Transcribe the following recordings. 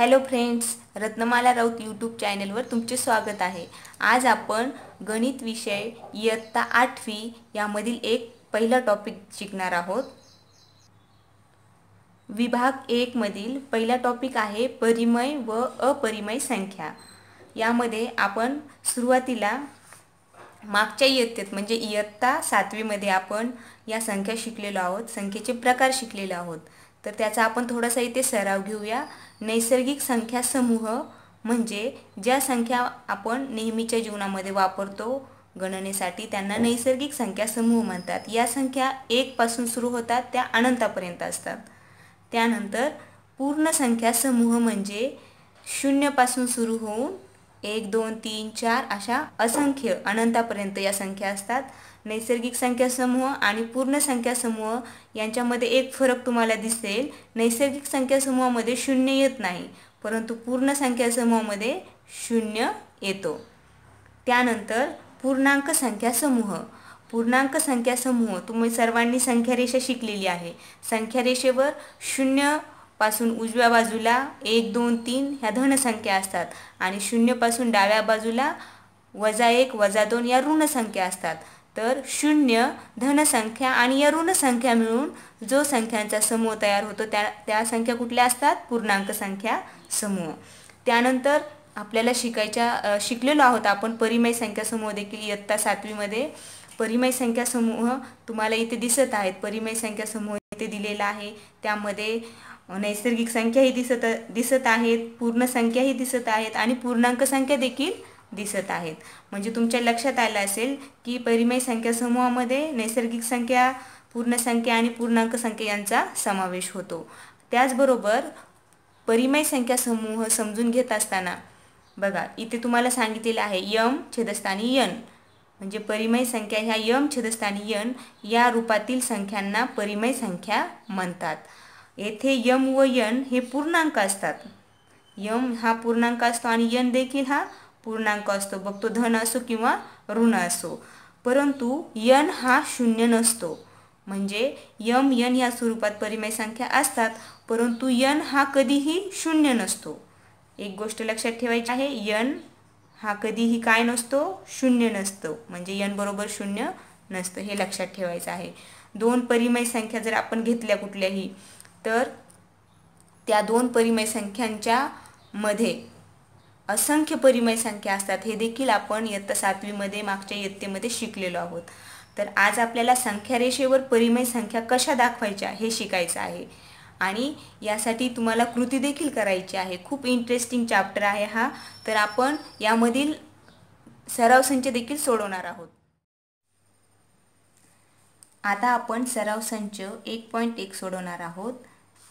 Hello friends, Ratnamala Raut YouTube चॅनलवर तुमचे स्वागत आहे। आज आपण गणित विषय इयत्ता 8वी यामधील एक पहिला टॉपिक शिकणार आहोत। विभाग 1 मधील पहिला टॉपिक आहे परिमेय व अपरिमेय संख्या। यामध्ये आपण सुरुवातीला मागच्या इयत्तेत म्हणजे इयत्ता 7वी मध्ये आपण या संख्या शिकलेलो आहोत, संख्येचे प्रकार शिकलेलो आहोत। तर त्याचा आपण थोडासा इथे सराव घेऊया। नैसर्गिक संख्या समूह म्हणजे ज्या संख्या आपण नेहमीच्या जीवनामध्ये वापरतो गणनेसाठी त्यांना नैसर्गिक संख्या समूह म्हणतात। या संख्या 1 पासून सुरू होतात त्या अनंतापर्यंत असतात। त्यानंतर पूर्ण संख्या समूह म्हणजे 0 पासून सुरू होऊन 1 2 3 4 अशा असंख्य अनंतापर्यंत या संख्या असतात। नैसर्गिक संख्या समूह आणि पूर्ण संख्या समूह यांच्यामध्ये एक फरक तुम्हाला दिसेल। नैसर्गिक संख्या समूहामध्ये 0 येत नाही, परंतु पूर्ण संख्या समूहामध्ये 0 येतो। त्यानंतर पूर्णांक संख्या समूह। पूर्णांक संख्या समूह तुम्ही सर्वांनी संख्या रेषा शिकलेली आहे। संख्या रेषेवर 0 पासून उजव्या बाजूला 1 2 3 ह्या धन संख्या असतात आणि 0 पासून डाव्या बाजूला -1 -2 या ऋण संख्या असतात। तर 0 धन संख्या आणि या ऋण संख्या मिळून जो संख्यांचा समूह तयार होतो त्या संख्या कुठल्या असतात? पूर्णांक संख्या समूह। त्यानंतर आपल्याला शिकलेलो आहोत आपण परिमेय संख्या समूह देखील इयत्ता 7वी मध्ये। परिमेय संख्या समूह तुम्हाला इथे दिसत आहेत। परिमेय संख्या समूह इथे दिलेला आहे। त्यामध्ये नैसर्गिक संख्याही दिसत आहेत, पूर्ण संख्याही दिसत आहेत आणि पूर्णांक संख्या देखील दिसत आहेत। म्हणजे तुमच्या लक्षात आलं असेल की परिमेय संख्या समूहामध्ये नैसर्गिक संख्या, पूर्ण संख्या आणि पूर्णांक संख्या यांचा समावेश होतो। त्याचबरोबर परिमेय संख्या समूह समजून घेत असताना बघा इथे तुम्हाला सांगितलेलं आहे m छेदस्थानी n म्हणजे परिमेय संख्या ह्या m छेदस्थानी n या रूपातील संख्यांना परिमेय संख्या म्हणतात। येथे m व n हे पूर्णांक असतात। m हा पूर्णांक असतो आणि n देखील हा पूर्णांक असतो, बघ तो धन असो किंवा ऋण असो। परंतु n हा 0 नसतो। म्हणजे m n या स्वरूपात परिमेय संख्या असतात, परंतु n हा कधीही 0 नसतो। एक गोष्ट लक्षात ठेवायची आहे, n हा कधीही काय नसतो? 0 नसतो। म्हणजे n बरोबर 0 नसतं, हे लक्षात ठेवायचं आहे। दोन परिमेय संख्या जर आपण घेतल्या कुठल्याही तर त्या दोन परिमेय संख्यांच्या मध्ये असंख्य परिमेय संख्या असतात, हे देखील आपण इयत्ता 7वी मध्ये मागच्या इयत्तेमध्ये शिकलेलो आहोत। तर आज आपल्याला संख्या रेषेवर परिमेय संख्या कशा दाखवायच्या हे शिकायचं आहे आणि यासाठी तुम्हाला कृती देखील करायची आहे। खूप इंटरेस्टिंग चॅप्टर आहे हा। तर आपण यामधील सराव संच देखील सोडवणार आहोत। आता आपण सराव संच 1.1 सोडवणार आहोत।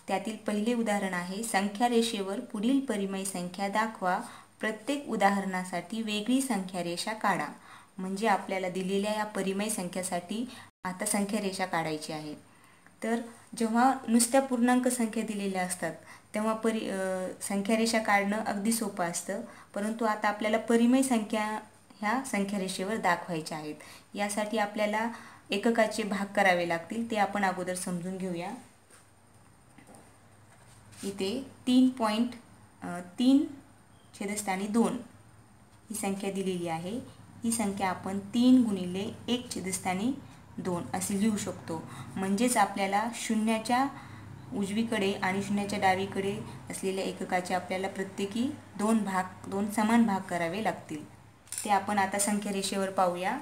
त्यातील पहिले उदाहरण आहे, संख्या रेषेवर पुढील परिमेय संख्या दाखवा, प्रत्येक उदाहरणासाठी वेगळी संख्या रेषा काढा। म्हणजे आपल्याला दिलेल्या या परिमेय संख्यासाठी आता संख्या रेषा काढायची आहे। तर जेव्हा नुसत्या पूर्णांक संख्या दिलेल्या असतात तेव्हा संख्या रेषा काढणं अगदी सोपं असतं, परंतु आता आपल्याला परिमेय संख्या ह्या संख्या रेषेवर दाखवायच्या आहेत। यासाठी आपल्याला एककाचे भाग करावे लागतील, ते आपण अगोदर समजून घेऊया। इथे 3.3 छेदस्थानी 2 ही संख्या दिलेली आहे। ही संख्या आपण 3 गुणिले 1 छेदस्थानी 2 असे लिहू शकतो। म्हणजेच आपल्याला शून्याच्या उजवीकडे आणि शून्याच्या डावीकडे असलेल्या एककाचे आपल्याला प्रत्येकी दोन समान भाग करावे लागतील। ते आपण आता संख्या रेषेवर पाहूया।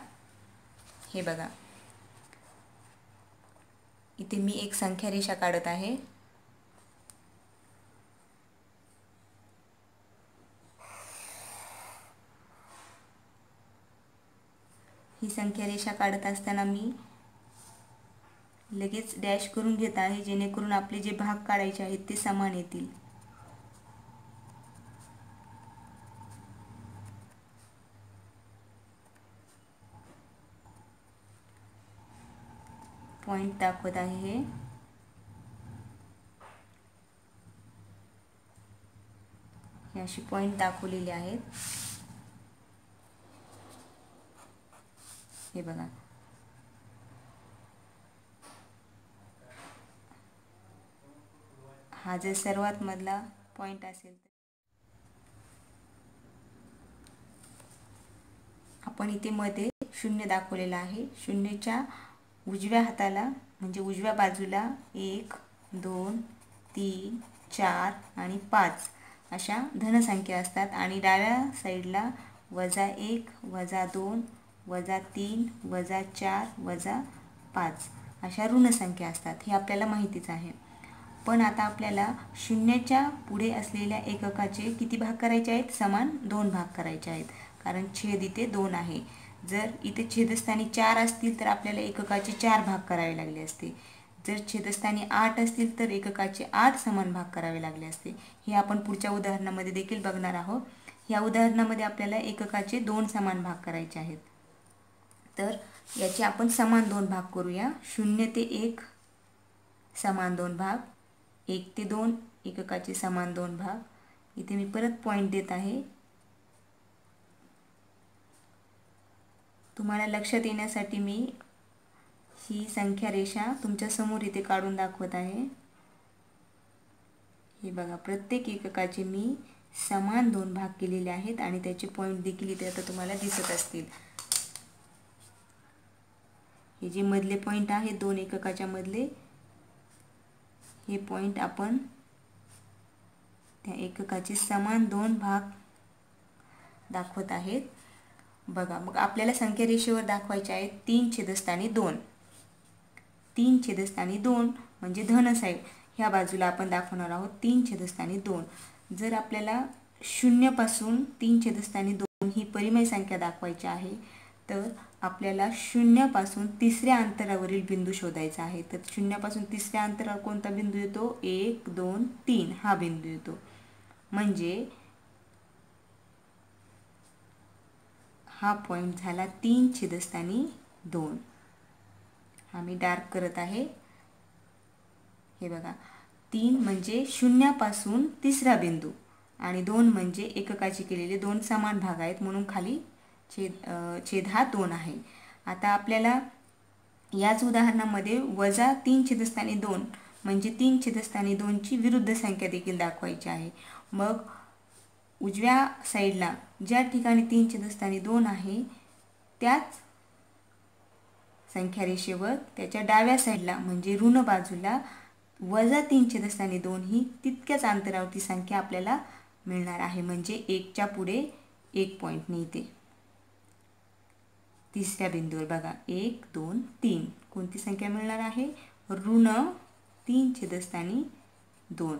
हे बघा, इथे मी एक संख्या रेषा काढत आहे। ही संख्या रेषा काढत असताना मी लगेच डॅश करून घेत आहे, जेणेकरून आपले जे भाग काढायचे आहेत ते समान येतील। पॉइंट दाखवत आहे हे अशी पॉइंट दाखवलेले आहेत। हे बघा, हा जर सर्वात मधला पॉइंट असेल तर आपण इथे मध्ये शून्य दाखवलेला आहे. शून्याच्या उजव्या हाताला म्हणजे उजव्या बाजूला 1 2 3 4 आणि 5 अशा धनसंख्या असतात आणि डाव्या साईडला -1 -2 -3 -4 -5 अशा ऋण संख्या असतात. हे आपल्याला माहितीच आहे. पण आता आपल्याला शून्याच्या पुढे असलेल्या एककाचे किती भाग करायचे आहेत? समान 2 भाग करायचे आहेत, कारण छेद इथे 2 आहे. जर इथे छेदस्थानी 4 असतील तर आपल्याला एककाचे 4 भाग करावे लागले असते. जर छेदस्थानी 8 असतील तर एककाचे 8 समान भाग करावे लागले असते. हे आपण पुढच्या उदाहरणामध्ये देखील बघणार आहोत. या उदाहरणामध्ये आपल्याला एककाचे 2 समान भाग करायचे आहेत. तर याचे आपण समान 2 भाग करूया. 0 ते 1 समान 2 भाग, 1 ते 2 एककाचे समान 2 भाग. इथे मी परत पॉईंट देत आहे. तुम्हाला लक्षात येण्यासाठी मी ही संख्या रेषा तुमच्या समोर इथे काढून दाखवत आहे. हे बघा, प्रत्येक एककाचे मी समान 2 भाग केलेले आहेत आणि त्याचे पॉईंट देखील इथे आता तुम्हाला दिसत असतील. हे जे मधले पॉईंट आहेत 2 एककाच्या मधले, हे पॉईंट आपण त्या एककाचे समान 2 भाग दाखवत आहेत. बघा, मग आपल्याला संख्या रेषेवर दाखवायचे आहेत 3 छेदस्थानी 2. 3 छेदस्थानी 2 म्हणजे धन साईड ह्या बाजूला आपण दाखवणार आहोत 3 छेदस्थानी 2. जर आपल्याला 0 पासून 3 छेदस्थानी 2 ही परिमेय संख्या दाखवायची आहे तर आपल्याला 0 पासून तिसऱ्या अंतरावरील बिंदू शोधायचा आहे. तर 0 पासून तिसऱ्या अंतरावर कोणता बिंदू येतो? 1 2 3 हा बिंदू येतो. म्हणजे हा पॉईंट झाला 3 छेदस्थानी 2. हा मी डार्क करत आहे. हे बघा, 3 म्हणजे 0 पासून तिसरा बिंदू आणि 2 म्हणजे एककाचे केलेले 2 समान भाग आहेत, म्हणून खाली छेद हा 2 आहे. आता आपल्याला याच उदाहरणामध्ये -3 छेदस्थानी 2 म्हणजे 3 छेदस्थानी 2 ची विरुद्ध संख्या देखील दाखवायची आहे. मग उजव्या साईडला ज्या ठिकाणी 3 छेदस्थानी 2 आहे त्याच संख्या रेषेवर त्याच्या डाव्या साईडला म्हणजे ऋण बाजूला -3 छेदस्थानी 2 ही तितक्याच अंतरावरती संख्या आपल्याला मिळणार आहे. म्हणजे 1 च्या पुढे 1 पॉईंटने इथे तिसऱ्या बिंदूवर बघा 1 2 3 कोणती संख्या मिळणार आहे? -3 छेदस्थानी 2.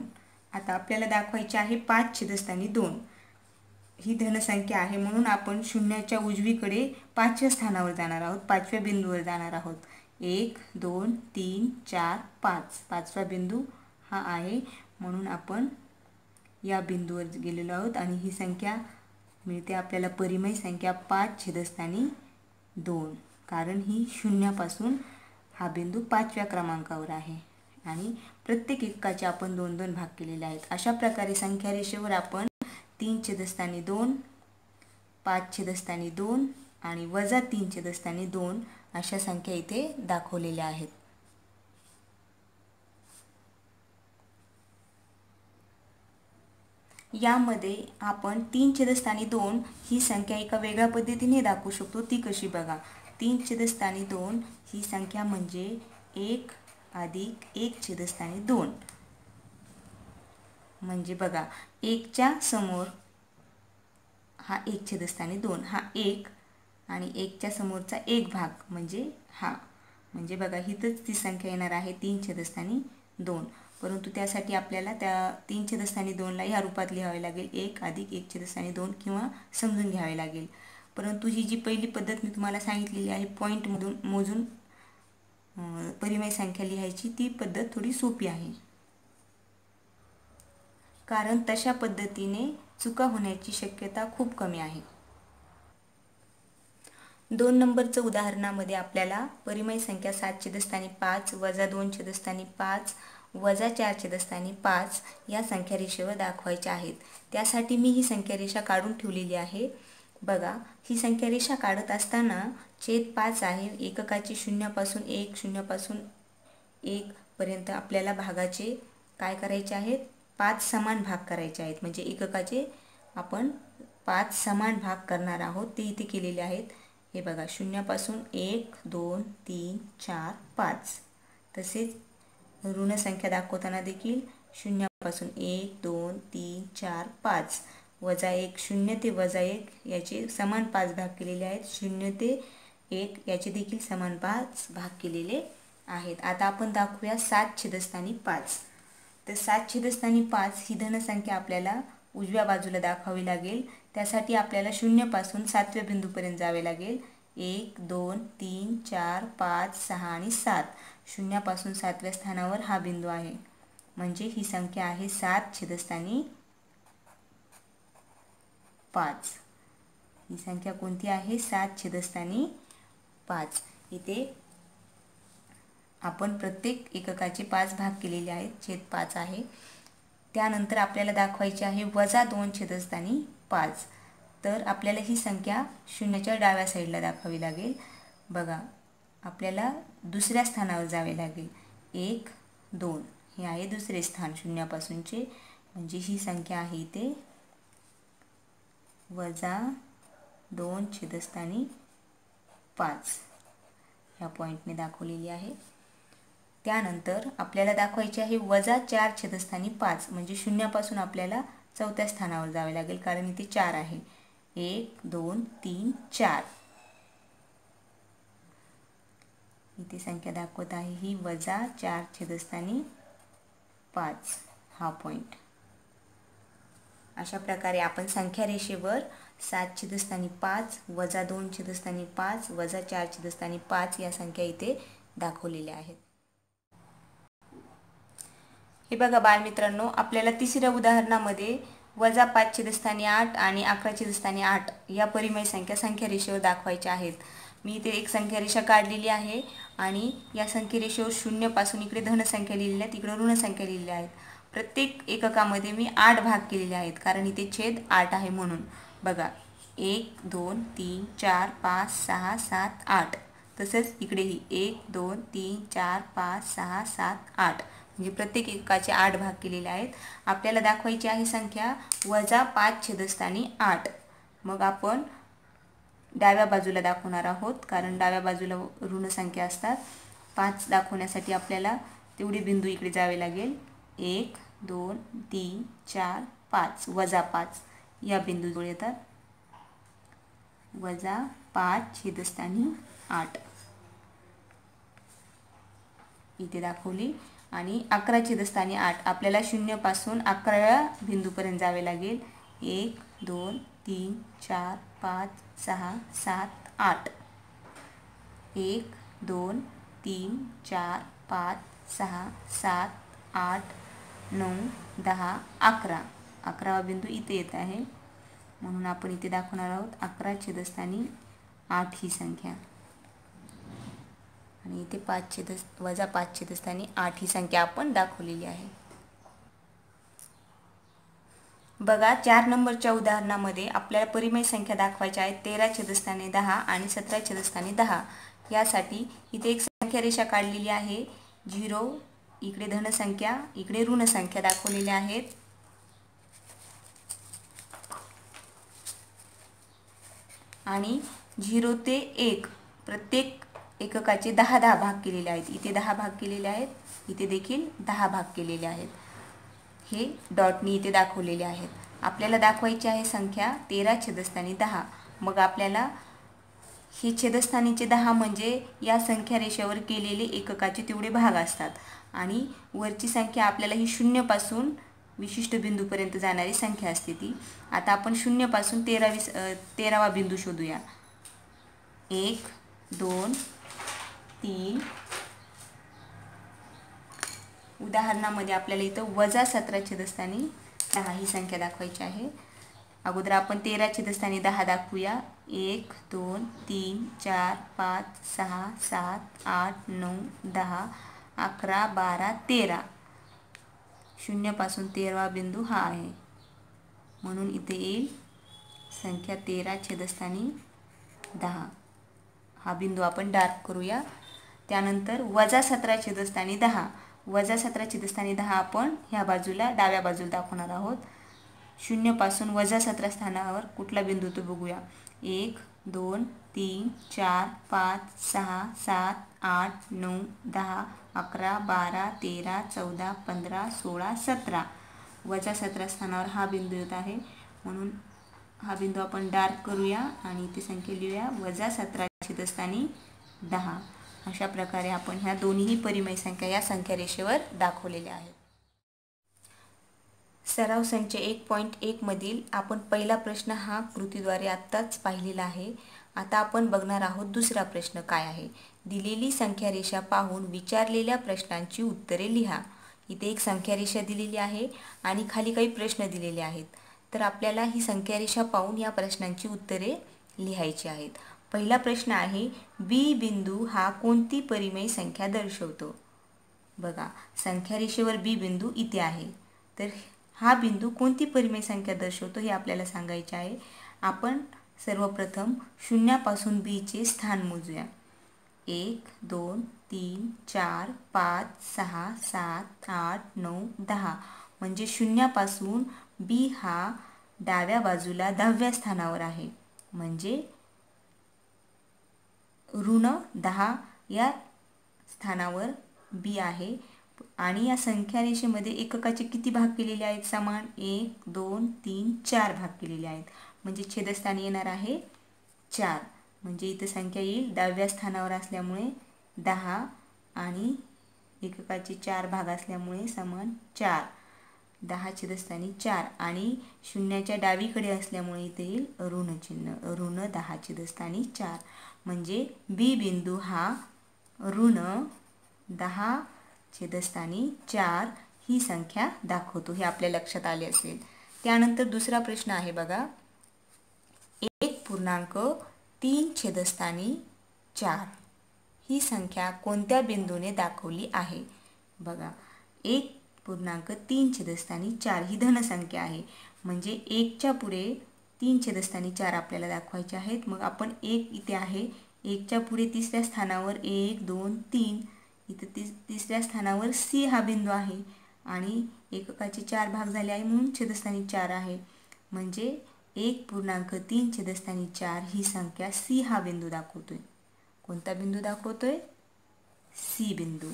आता आपल्याला दाखवायचे आहे 5 छेदस्थानी 2. ही धनसंख्या आहे म्हणून आपण शून्याच्या उजवीकडे 5व्या स्थानावर जाणार आहोत, 5व्या बिंदूवर जाणार आहोत. 1 2 3 4 5 5वा बिंदू हा आहे, म्हणून आपण या बिंदूवर गेलेलो आहोत आणि ही संख्या मिळते आपल्याला परिमेय संख्या 5 छेदस्थानी 2. कारण ही 0 पासून हा बिंदू 5व्या क्रमांकावर आहे आणि प्रत्येक एककाचे आपण 2-2 भाग केलेले आहेत. अशा प्रकारे संख्या रेषेवर आपण 3 छेदस्थानी 2, 5 छेदस्थानी 2 आणि -3 छेदस्थानी 2 अशा संख्या इथे दाखवलेल्या आहेत. यामध्ये आपण 3 छेदस्थानी 2 ही संख्या एका वेगळ्या पद्धतीने दाखवू शकतो. ती कशी बघा, 3 छेदस्थानी 2 ही संख्या म्हणजे 1 अधिक 1 छेदस्थानी 2. म्हणजे बघा, 1 च्या समोर हा 1 छेदस्थानी 2 हा 1 आणि 1 च्या समोरचा 1 भाग म्हणजे हा, म्हणजे बघा इथंच ती संख्या येणार आहे 3 छेदस्थानी 2. परंतु त्यासाठी आपल्याला त्या 3 छेदस्थानी 2ला ह्या रूपात लिहावे लागेल 1 अधिक 1 छेदस्थानी 2 किंवा समजून घ्यावे लागेल. परंतु ही जी पहिली पद्धत मी तुम्हाला सांगितलेली आहे पॉईंटमधून मोजून परिमेय संख्या लिहायची, ती पद्धत थोडी सोपी आहे, कारण तशा पद्धतीने चुका होण्याची शक्यता खूप कमी आहे. 2 नंबरचं उदाहरणामध्ये आपल्याला परिमेय संख्या 7 छेदस्थानी 5 -2 छेदस्थानी 5 -4 छेदस्थानी 5 या संख्या रेषेवर दाखवायच्या आहेत. त्यासाठी मी ही संख्या रेषा काढून ठेवलेली आहे. बघा, ही संख्या रेषा काढत असताना छेद 5 आहे. एककाचे 0 पासून 1 0 पासून 1 पर्यंत आपल्याला भागाचे काय करायचे आहेत? 5 समान भाग करायचे आहेत. म्हणजे एककाचे आपण 5 समान भाग करणार आहोत ते इथे केलेले आहेत. हे बघा, शून्यापासून 1 2 3 4 5. तसेच ऋण संख्या दाखवताना देखील शून्यापासून 1 2 3 4 5 वजा 1 0 ते वजा 1 याचे समान 5 भाग केलेले आहेत. 0 ते 1 याचे देखील समान 5 भाग केलेले आहेत. आता आपण दाखवूया 7/5. तर 7/5 ही धनसंख्या आपल्याला उजव्या बाजूला दाखवावी लागेल. त्यासाठी आपल्याला 0 पासून 7व्या बिंदूपर्यंत जावे लागेल. 1 2 3 4 5 6 आणि 7. 0 पासून 7व्या स्थानावर हा बिंदू आहे. म्हणजे ही संख्या आहे 7/5. ही संख्या कोणती आहे? 7/5. इथे आपण प्रत्येक एककाचे 5 भाग केलेले आहेत. छेद 5 आहे. त्यानंतर आपल्याला दाखवायची आहे वजा 2/5. तर आपल्याला ही संख्या शून्याच्या डाव्या साईडला दाखवावी लागेल. बघा, आपल्याला दुसऱ्या स्थानावर जावे लागेल. 1 2 हे आहे दुसरे स्थान शून्यापासूनचे. म्हणजे ही संख्या आहे इथे वजा 2/5 ह्या पॉईंटने दाखवलेली आहे. त्यानंतर आपल्याला दाखवायचे आहे वजा 4/5. म्हणजे शून्यापासून आपल्याला 4थ्या स्थानावर जावे लागेल, कारण इथे 4 आहे. 1 2 3 4 इथे संख्या दाखवत आहे ही वजा 4/5 हा पॉईंट. अशा प्रकारे आपण संख्या रेषेवर 7/5 वजा 2/5 वजा 4/5 या संख्या इथे दाखवलेल्या आहेत. हे बघा बालमित्रांनो, आपल्याला तिसऱ्या उदाहरणामध्ये वजा 5/8 आणि 11/8 या परिमेय संख्या रेषेवर दाखवायच्या आहेत. मी इथे एक संख्या रेषा काढलेली आहे आणि या संख्या रेषेवर 0 पासून इकडे धनसंख्या लिहिलेल्या आहेत, इकडे ऋण संख्या लिहिलेल्या आहेत. प्रत्येक एककामध्ये मी 8 भाग केलेले आहेत, कारण इथे छेद 8 आहे म्हणून. बघा, 1 2 3 4 5 6 7 8. तसेच इकडेही 1 2 3 4 5 6 7 8. म्हणजे प्रत्येक एककाचे 8 भाग केलेले आहेत. आपल्याला दाखवायची आहे संख्या वजा 5/8. मग आपण डाव्या बाजूला दाखवणार आहोत, कारण डाव्या बाजूला ऋण संख्या असतात. 5 दाखवण्यासाठी आपल्याला तेवढे बिंदू इकडे जावे लागेल. 1 2 3 4 5 वजा 5 या बिंदूजवळ येतात. वजा 5/8 इथे दाखवली. आणि 11/8 आपल्याला 0 पासून 11व्या बिंदूपर्यंत जावे लागेल. 1 2 3 4 5 6 7 8. 1 2 3 4 5 6 7 8 9 10 11. 11वा बिंदू इथे येत आहे, म्हणून आपण इथे दाखवणार आहोत 11/8 ही संख्या. आणि इथे वजा 5/8 ही संख्या आपण दाखवलेली आहे. बघा, 4 नंबरच्या उदाहरणामध्ये आपल्याला परिमेय संख्या दाखवायच्या आहेत 13/10 आणि 17/10. यासाठी इथे एक संख्या रेषा काढलेली आहे. 0 इकडे धनसंख्या, इकडे ऋण संख्या दाखवलेल्या आहेत. आणि 0 ते 1 प्रत्येक एककाचे 10 भाग केलेले आहेत. इथे 10 भाग केलेले आहेत, इथे देखील 10 भाग केलेले आहेत. हे डॉटनी इथे दाखवलेले आहेत. आपल्याला दाखवायची आहे संख्या 13/10. मग आपल्याला हे छेदस्थानीचे 10 म्हणजे या संख्या रेषेवर केलेले एककाचे तेवढे भाग असतात. आणि वरची संख्या आपल्याला ही 0 पासून विशिष्ट बिंदूपर्यंत जाणारी संख्या असते ती. आता आपण 0 पासून 13वा बिंदू शोधूया. 1 2 3. उदाहरणामध्ये आपल्याला इथं वजा 17/10 ही संख्या दाखवायची आहे. अगोदर आपण 13/10 दाखवूया. 1 2 3 4 5 6 7 8 9 10 11 12 13. 0 पासून 13वा बिंदू हा आहे, म्हणून इथे येईल संख्या 13/10. हा बिंदू आपण डार्क करूया. त्यानंतर वजा 17/10. वजा 17/10 आपण ह्या बाजूला डाव्या बाजूला दाखवणार आहोत. 0 पासून -17 स्थानावर कुठला बिंदू तो बघूया. 1 2 3 4 5 6 7 8 9 10 11 12 13 14 15 16 17. -17 स्थानावर हा बिंदू येत आहे, म्हणून हा बिंदू आपण डार्क करूया आणि ती संख्या लिहूया. -17 छेदस्थानी 10. अशा प्रकारे आपण ह्या दोन्ही परिमेय संख्या या संख्या रेषेवर दाखवलेल्या आहेत. सराव संच 1.1 मधील आपण पहिला प्रश्न हा कृतीद्वारे आत्ताच पाहिलेला आहे. आता आपण बघणार आहोत दुसरा प्रश्न काय आहे. दिलेली संख्या रेषा पाहून विचारलेल्या प्रश्नांची उत्तरे लिहा. इथे एक संख्या रेषा दिलेली आहे आणि खाली काही प्रश्न दिलेले आहेत. तर आपल्याला ही संख्या रेषा पाहून या प्रश्नांची उत्तरे लिहायची आहेत. पहिला प्रश्न आहे, बी बिंदू हा कोणती परिमेय संख्या दर्शवतो. बघा, संख्या रेषेवर बी बिंदू इथे आहे, तर हा बिंदू कोणती परिमेय संख्या दर्शवतो हे आपल्याला सांगायचे आहे. आपण सर्वप्रथम 0 पासून बी चे स्थान मोजूया. 1 2 3 4 5 6 7 8 9 10. म्हणजे 0 पासून बी हा डाव्या बाजूला 10व्या स्थानावर आहे, म्हणजे -10 या स्थानावर बी आहे. आणि या संख्या रेषेमध्ये एककाचे किती भाग केलेले आहेत समान. 1 2 3 4 भाग केलेले आहेत, म्हणजे छेदस्थानी येणार आहे 4. म्हणजे इथे संख्या येईल 10व्या स्थानावर असल्यामुळे 10 आणि एककाचे 4 भाग असल्यामुळे समान 4. 10 छेदस्थानी 4 आणि शून्याच्या डावीकडे असल्यामुळे इथे येईल ऋण चिन्ह, ऋण 10 छेदस्थानी 4. म्हणजे बी बिंदू हा ऋण 10 छेदस्थानी 4 ही संख्या दाखवतो, हे आपल्या लक्षात आले असेल. त्यानंतर दुसरा प्रश्न आहे बघा, 1.3 छेदस्थानी 4 ही संख्या कोणत्या बिंदूने दाखवली आहे. बघा, 1.3 छेदस्थानी 4 ही धनसंख्या आहे, म्हणजे 1च्या पुढे 3 छेदस्थानी 4 आपल्याला दाखवायचे आहेत. मग आपण 1 इथे आहे, 1च्या पुढे 3ऱ्या स्थानावर 1 2 3, इथे 3ऱ्या स्थानावर सी हा बिंदू आहे आणि एककाचे 4 भाग झाले आहे म्हणून छेदस्थानी 4 आहे. म्हणजे 1.3 छेदस्थानी 4 ही संख्या सी हा बिंदू दाखवतोय. कोणता बिंदू दाखवतोय. सी बिंदू.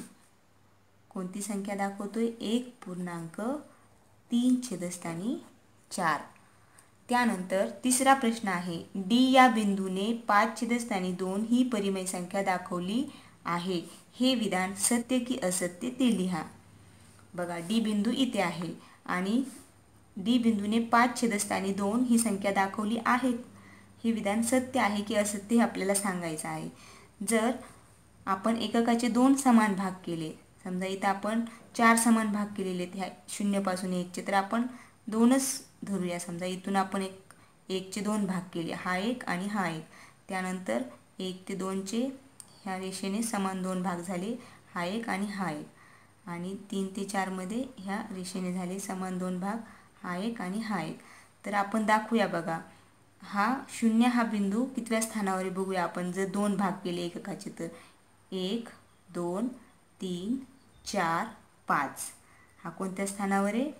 कोणती संख्या दाखवतोय. 1.3 छेदस्थानी 4. त्यानंतर तिसरा प्रश्न आहे, डी या बिंदूने 5 छेदस्थानी 2 ही परिमेय संख्या दाखवली आहे. हे विधान सत्य की असत्य ते लिहा. बघा, डी बिंदू इथे आहे आणि डी बिंदूने 5 छेदस्थानी 2 ही संख्या दाखवली आहे. हे विधान सत्य आहे की असत्य हे आपल्याला सांगायचं आहे. जर आपण एककाचे 2 समान भाग केले, समजा इथं आपण 4 समान भाग केलेले आहेत 0 पासून 1 चे, तर आपण 2च धरूया. समजा इथून आपण 1 चे 2 भाग केले, हा 1 आणि हा 1. त्यानंतर 1 ते 2 चे ह्या रेषेने समान 2 भाग झाले, हा 1 आणि हा 1. आणि 3 ते 4 मध्ये ह्या रेषेने झाले समान 2 भाग, हा 1 आणि हा 1. तर आपण दाखवूया. बघा, हा 0 हा बिंदू कितव्या स्थानावर बघूया आपण. जर 2 भाग केले एककाचे तर 1 2 3 4 5. हा कोणत्या स्थानावर आहे.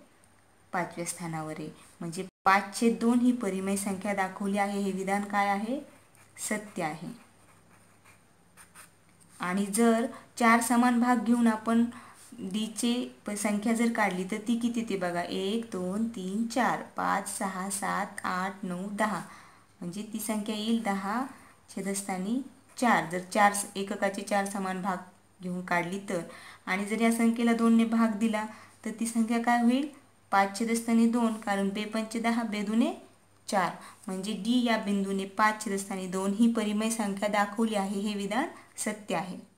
5व्या स्थानावर आहे. म्हणजे 5/2 ही परिमेय संख्या दाखवली आहे. हे विधान काय आहे. सत्य आहे. आणि जर 4 समान भाग घेऊन आपण डी चे संख्या जर काढली तर ती किती ते बघा. 1 2 3 4 5 6 7 8 9 10. म्हणजे ती संख्या येईल 10 छेदस्थानी 4. जर 4 एककाचे 4 समान भाग घेऊन काढली तर. आणि जर या संख्येला 2 ने भाग दिला तर ती संख्या काय होईल. 5 छेदस्थानी 2, कारण 2 पंचे 10, 2 दुने 4. म्हणजे डी या बिंदूने 5 छेदस्थानी 2 ही परिमेय संख्या दाखवली आहे. हे विधान सत्य आहे.